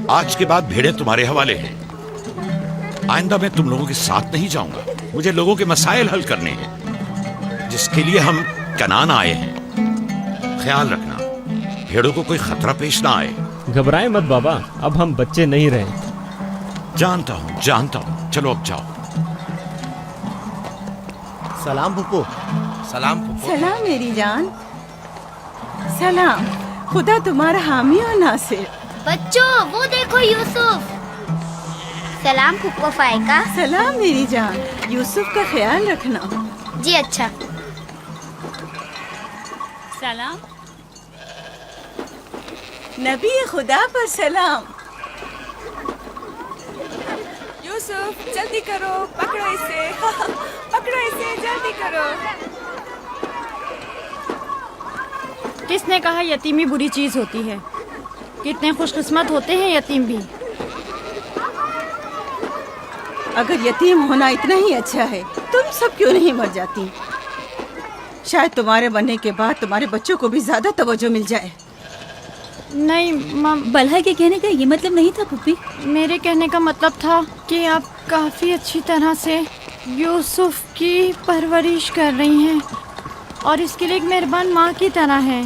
आज के बाद भेड़ें तुम्हारे हवाले हैं। आइंदा मैं तुम लोगों के साथ नहीं जाऊंगा। मुझे लोगों के मसाइल हल करने हैं, जिसके लिए हम कनान आए हैं। ख्याल रखना भेड़ों को कोई खतरा पेश ना आए। घबराए मत बाबा, अब हम बच्चे नहीं रहे। जानता हूँ। चलो अब जाओ। सलाम फुप्पो। सलाम फुप्पो। सलाम मेरी जान। सलाम। खुदा तुम्हारा हामी और नासिर। बच्चों वो देखो यूसुफ। सलाम फुप्पो फायका। सलाम मेरी जान। यूसुफ का ख्याल रखना। जी अच्छा। सलाम। नबी खुदा पर सलाम। यूसुफ जल्दी करो, पकड़ो इसे पकड़ो इसे, जल्दी करो। किसने कहा यतीमी बुरी चीज होती है? कितने खुशकिस्मत होते हैं यतीम भी। अगर यतीम होना इतना ही अच्छा है, तुम सब क्यों नहीं मर जाती? शायद तुम्हारे बनने के बाद तुम्हारे बच्चों को भी ज्यादा तवज्जो मिल जाए। नहीं माँ, बलहा के कहने का ये मतलब नहीं था पुप्पी। मेरे कहने का मतलब था कि आप काफी अच्छी तरह से यूसुफ की परवरिश कर रही हैं और इसके लिए एक मेहरबान माँ की तरह हैं।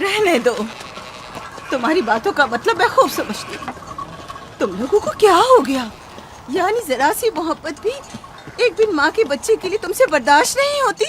रहने दो, तुम्हारी बातों का मतलब मैं खूब समझती हूँ। तुम लोगों को क्या हो गया? यानी जरा सी मोहब्बत भी एक दिन माँ के बच्चे के लिए तुमसे बर्दाश्त नहीं होती?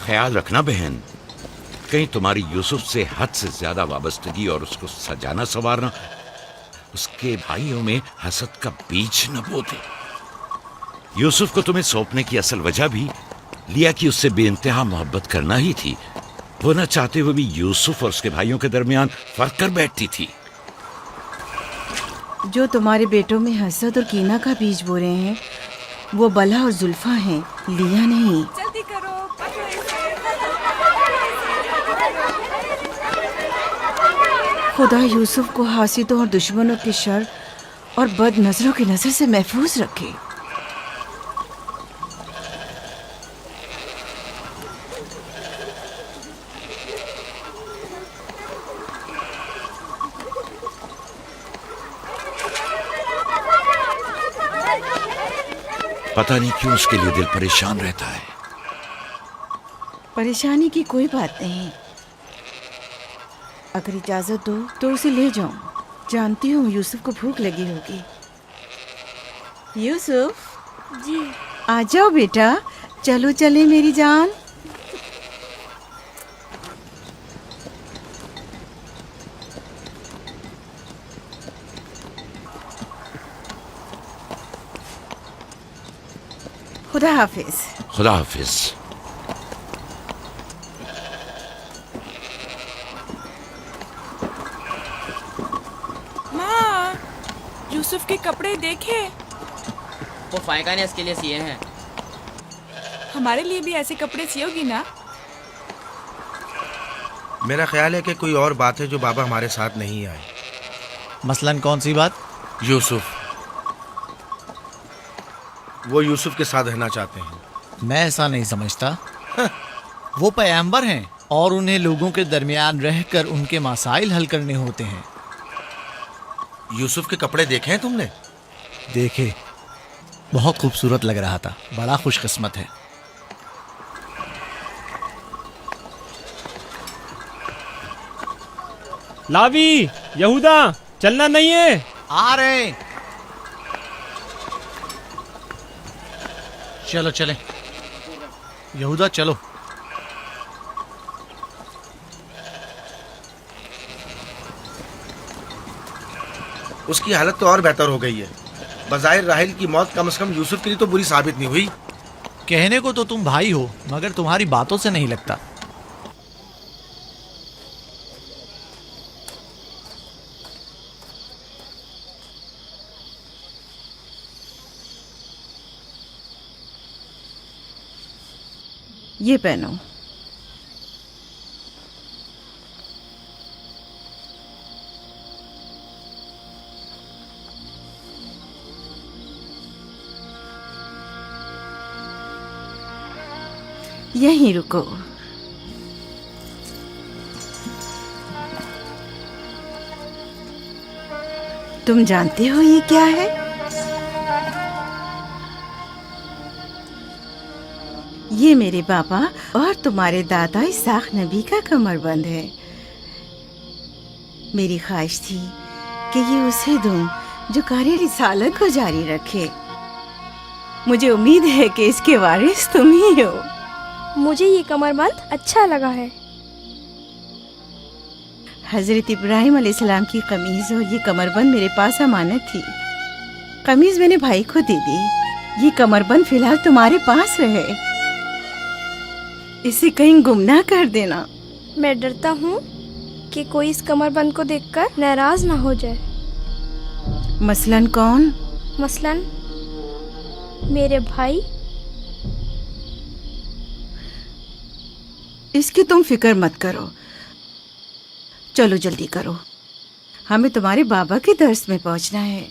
ख्याल रखना बहन, कहीं तुम्हारी यूसुफ से हद से ज्यादा वाबस्तगी और उसको सजाना संवारना उसके भाइयों में हसद का बीज न बो दे। यूसुफ को तुम्हें सौंपने की असल वजह भी लिया कि उससे बेइंतहा मोहब्बत करना ही थी। वो न चाहते हुए भी यूसुफ और उसके भाइयों के दरमियान फर्क कर बैठती थी। जो तुम्हारे बेटों में हसद और कीना का बीज बो रहे हैं, वो बला और जुल्फा हैं, लिया नहीं। जल्दी करो, पकड़ो इसे। खुदा यूसुफ को हासिदों और दुश्मनों के शर और बद नजरों की नजर से महफूज रखे। पता नहीं क्यों उसके लिए दिल परेशान रहता है। परेशानी की कोई बात नहीं। अगर इजाजत दो तो उसे ले जाऊं। जानती हूँ यूसुफ को भूख लगी होगी। यूसुफ जी। आ जाओ बेटा, चलो चले मेरी जान। खुदा हाफिज। खुदा हाफिज। माँ, यूसुफ के कपड़े देखे। वो फायका ने इसके लिए सिए हैं। हमारे लिए भी ऐसे कपड़े सियोगी ना? मेरा ख्याल है कि कोई और बात है जो बाबा हमारे साथ नहीं आए। मसलन कौन सी बात? यूसुफ, वो यूसुफ के साथ रहना चाहते हैं। मैं ऐसा नहीं समझता। वो पैगंबर हैं और उन्हें लोगों के दरमियान रहकर उनके मसाइल हल करने होते हैं। यूसुफ के कपड़े देखे हैं तुमने? देखे, बहुत खूबसूरत लग रहा था। बड़ा खुशकिस्मत है। लावी, यहूदा, चलना नहीं है। आ रहे हैं। चलो चले यहूदा, चलो। उसकी हालत तो और बेहतर हो गई है। बज़ाहिर राहिल की मौत कम से कम यूसुफ के लिए तो बुरी साबित नहीं हुई। कहने को तो तुम भाई हो, मगर तुम्हारी बातों से नहीं लगता। ये पहनो। यहीं रुको। तुम जानते हो ये क्या है? ये मेरे पापा और तुम्हारे दादा इसाक नबी का कमरबंद है। मेरी ख्वाहिश थी कि ये उसे दूं जो कार्य रिसालत को जारी रखे। मुझे उम्मीद है कि इसके वारिस तुम ही हो। मुझे ये कमरबंद अच्छा लगा है। हजरत इब्राहिम अलैहिस्सलाम की कमीज और ये कमरबंद मेरे पास अमानत थी। कमीज मैंने भाई को दे दी, ये कमरबंद फिलहाल तुम्हारे पास रहे। इसे कहीं गुम ना कर देना। मैं डरता हूँ कि कोई इस कमरबंद को देखकर नाराज ना हो जाए। मसलन कौन? मसलन मेरे भाई। इसकी तुम फिक्र मत करो। चलो जल्दी करो, हमें तुम्हारे बाबा के दर्स में पहुंचना है।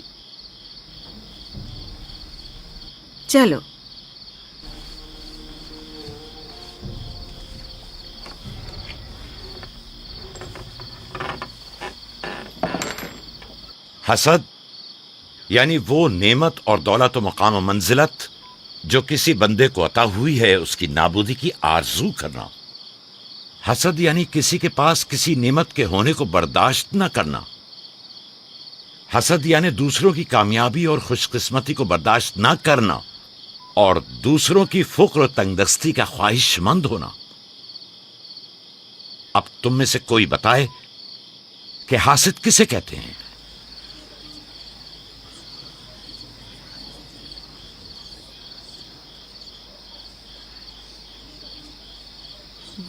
चलो। हसद यानी वो नेमत और दौलत व मकाम व मंजिलत जो किसी बंदे को अता हुई है, उसकी नाबूदी की आरजू करना। हसद यानी किसी के पास किसी नेमत के होने को बर्दाश्त न करना। हसद यानी दूसरों की कामयाबी और खुशकिस्मती को बर्दाश्त न करना और दूसरों की फुक्र और तंगदस्ती का ख्वाहिशमंद होना। अब तुम में से कोई बताए कि हासिद किसे कहते हैं?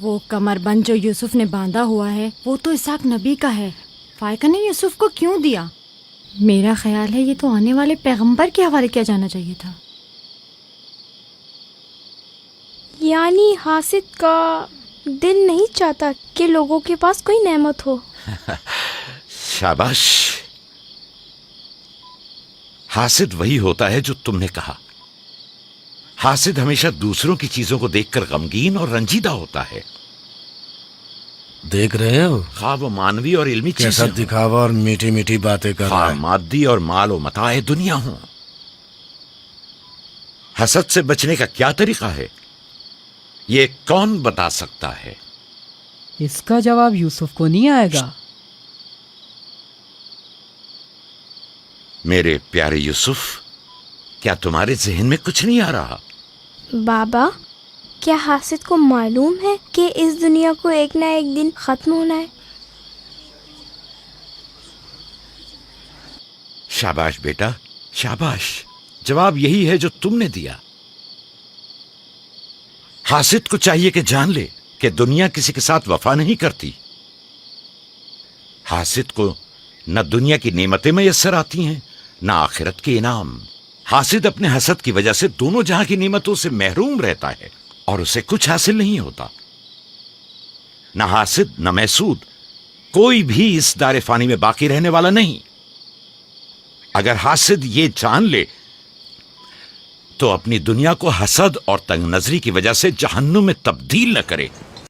वो कमरबंद जो यूसुफ ने बांधा हुआ है वो तो इसाक नबी का है। फायका ने यूसुफ को क्यों दिया? मेरा ख्याल है ये तो आने वाले पैगंबर के हवाले किया जाना चाहिए था। यानी हासिद का दिल नहीं चाहता कि लोगों के पास कोई नेमत हो। शाबाश। हासिद वही होता है जो तुमने कहा। हासिद हमेशा दूसरों की चीजों को देखकर गमगीन और रंजीदा होता है। देख रहे हो खा वो मानवी और इल्मी कैसा चीजें दिखावा और मीठी मीठी बातें कर रहा खा है। मादी और माल व मताए दुनिया हो। हसद से बचने का क्या तरीका है, ये कौन बता सकता है? इसका जवाब यूसुफ को नहीं आएगा। मेरे प्यारे यूसुफ, क्या तुम्हारे जहन में कुछ नहीं आ रहा? बाबा, क्या हासिद को मालूम है कि इस दुनिया को एक ना एक दिन खत्म होना है? शाबाश बेटा, शाबाश। जवाब यही है जो तुमने दिया। हासिद को चाहिए कि जान ले कि दुनिया किसी के साथ वफा नहीं करती। हासिद को न दुनिया की नेमतें मैसर आती हैं, न आखिरत के इनाम। हासिद अपने हसद की वजह से दोनों जहां की नेमतों से महरूम रहता है और उसे कुछ हासिल नहीं होता। न हासिद न महसूद, कोई भी इस दारे फानी में बाकी रहने वाला नहीं। अगर हासिद ये जान ले तो अपनी दुनिया को हसद और तंग नजरी की वजह से जहन्नुम में तब्दील न करे।